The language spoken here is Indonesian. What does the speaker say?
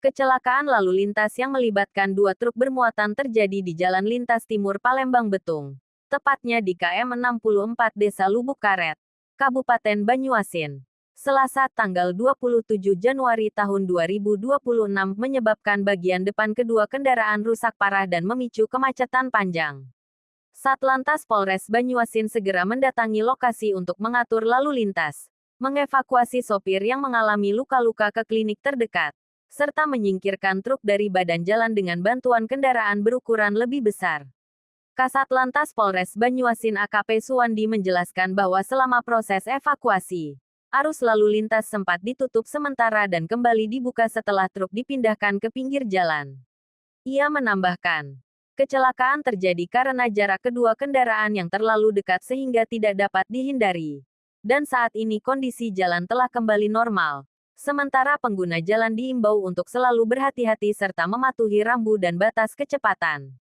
Kecelakaan lalu lintas yang melibatkan dua truk bermuatan terjadi di Jalan Lintas Timur Palembang Betung. Tepatnya di KM 64 Desa Lubuk Karet, Kabupaten Banyuasin. Selasa tanggal 27 Januari tahun 2026 menyebabkan bagian depan kedua kendaraan rusak parah dan memicu kemacetan panjang. Satlantas Polres Banyuasin segera mendatangi lokasi untuk mengatur lalu lintas, mengevakuasi sopir yang mengalami luka-luka ke klinik terdekat, serta menyingkirkan truk dari badan jalan dengan bantuan kendaraan berukuran lebih besar. Kasat Lantas Polres Banyuasin AKP Suwandi menjelaskan bahwa selama proses evakuasi, arus lalu lintas sempat ditutup sementara dan kembali dibuka setelah truk dipindahkan ke pinggir jalan. Ia menambahkan, kecelakaan terjadi karena jarak kedua kendaraan yang terlalu dekat sehingga tidak dapat dihindari. Dan saat ini kondisi jalan telah kembali normal. Sementara pengguna jalan diimbau untuk selalu berhati-hati serta mematuhi rambu dan batas kecepatan.